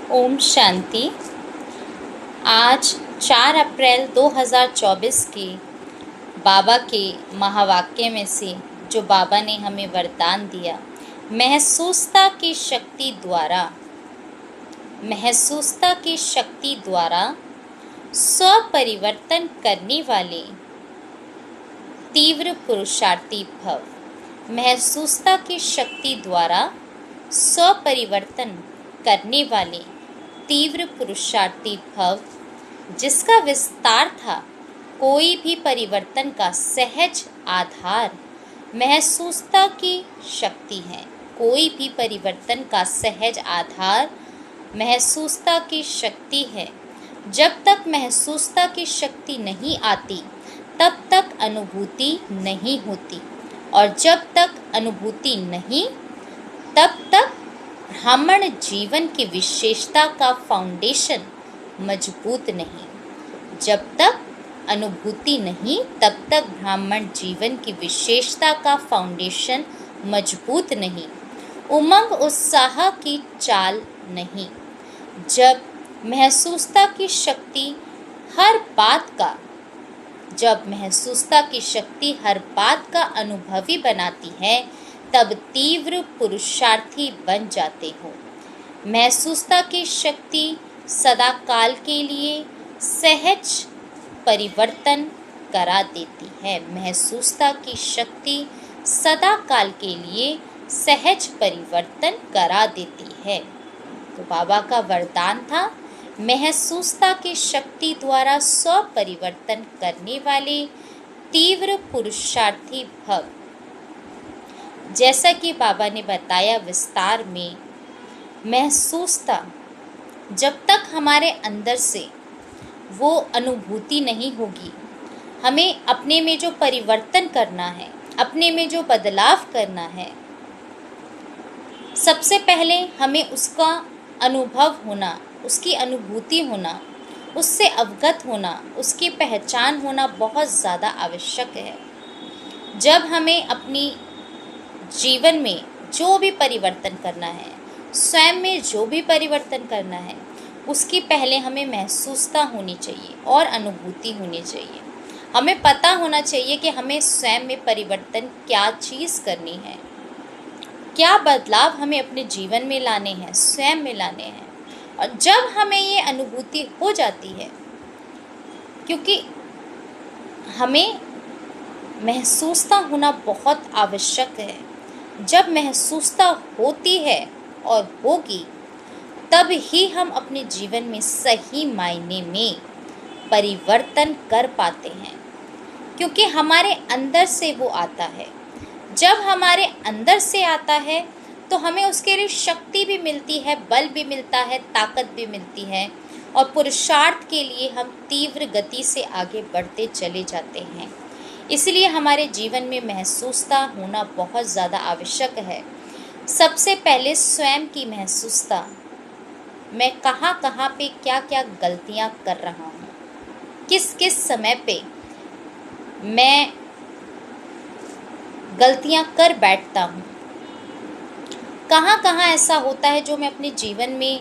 ओम शांति। आज 4 अप्रैल 2024 के बाबा के महावाक्य में से जो बाबा ने हमें वरदान दिया, महसूसता की शक्ति द्वारा स्वपरिवर्तन करने वाले तीव्र पुरुषार्थी भव। महसूसता की शक्ति द्वारा स्वपरिवर्तन करने वाले तीव्र पुरुषार्थी भव, जिसका विस्तार था कोई भी परिवर्तन का सहज आधार महसूसता की शक्ति है। कोई भी परिवर्तन का सहज आधार महसूसता की शक्ति है। जब तक महसूसता की शक्ति नहीं आती तब तक अनुभूति नहीं होती, और जब तक अनुभूति नहीं तब तक ब्राह्मण जीवन की विशेषता का फाउंडेशन मजबूत नहीं। जब तक अनुभूति नहीं तब तक ब्राह्मण जीवन की विशेषता का फाउंडेशन मजबूत नहीं। उमंग उत्साह की चाल नहीं। जब महसूसता की शक्ति हर बात का अनुभवी बनाती है, तब तीव्र पुरुषार्थी बन जाते हो। महसूसता की शक्ति सदा काल के लिए सहज परिवर्तन करा देती है। महसूसता की शक्ति सदा काल के लिए सहज परिवर्तन करा देती है। तो बाबा का वरदान था, महसूसता की शक्ति द्वारा स्वपरिवर्तन करने वाले तीव्र पुरुषार्थी भव। जैसा कि बाबा ने बताया विस्तार में, महसूसता जब तक हमारे अंदर से वो अनुभूति नहीं होगी, हमें अपने में जो परिवर्तन करना है, अपने में जो बदलाव करना है, सबसे पहले हमें उसका अनुभव होना, उसकी अनुभूति होना, उससे अवगत होना, उसकी पहचान होना बहुत ज़्यादा आवश्यक है। जब हमें अपनी जीवन में जो भी परिवर्तन करना है, स्वयं में जो भी परिवर्तन करना है, उसकी पहले हमें महसूसता होनी चाहिए और अनुभूति होनी चाहिए। हमें पता होना चाहिए कि हमें स्वयं में परिवर्तन क्या चीज़ करनी है, क्या बदलाव हमें अपने जीवन में लाने हैं, स्वयं में लाने हैं। और जब हमें ये अनुभूति हो जाती है, क्योंकि हमें महसूसता होना बहुत आवश्यक है। जब महसूसता होती है और होगी, तब ही हम अपने जीवन में सही मायने में परिवर्तन कर पाते हैं, क्योंकि हमारे अंदर से वो आता है। जब हमारे अंदर से आता है तो हमें उसके लिए शक्ति भी मिलती है, बल भी मिलता है, ताकत भी मिलती है, और पुरुषार्थ के लिए हम तीव्र गति से आगे बढ़ते चले जाते हैं। इसलिए हमारे जीवन में महसूसता होना बहुत ज़्यादा आवश्यक है। सबसे पहले स्वयं की महसूसता, मैं कहाँ कहाँ पे क्या क्या गलतियाँ कर रहा हूँ, किस किस समय पे मैं गलतियाँ कर बैठता हूँ, कहाँ कहाँ ऐसा होता है जो मैं अपने जीवन में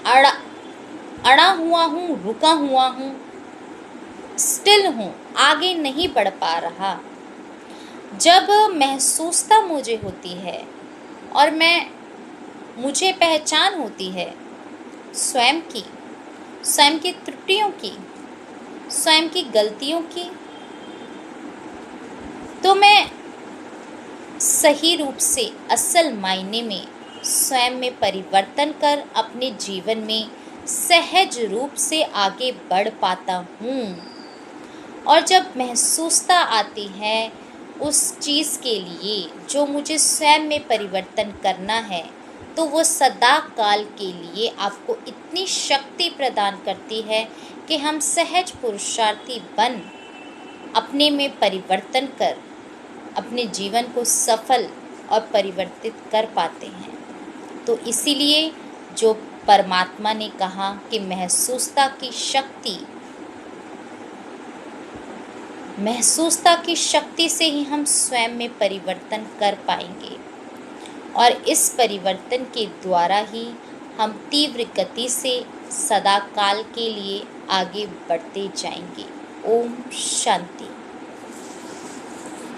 अड़ा हुआ हूँ, रुका हुआ हूँ, स्टिल हूँ, आगे नहीं बढ़ पा रहा। जब महसूसता मुझे होती है और मुझे पहचान होती है स्वयं की त्रुटियों की, स्वयं की गलतियों की, तो मैं सही रूप से असल मायने में स्वयं में परिवर्तन कर अपने जीवन में सहज रूप से आगे बढ़ पाता हूँ। और जब महसूसता आती है उस चीज़ के लिए जो मुझे स्वयं में परिवर्तन करना है, तो वो सदा काल के लिए आपको इतनी शक्ति प्रदान करती है कि हम सहज पुरुषार्थी बन अपने में परिवर्तन कर अपने जीवन को सफल और परिवर्तित कर पाते हैं। तो इसीलिए जो परमात्मा ने कहा कि महसूसता की शक्ति से ही हम स्वयं में परिवर्तन कर पाएंगे, और इस परिवर्तन के द्वारा ही हम तीव्र गति से सदा काल के लिए आगे बढ़ते जाएंगे। ओम शांति।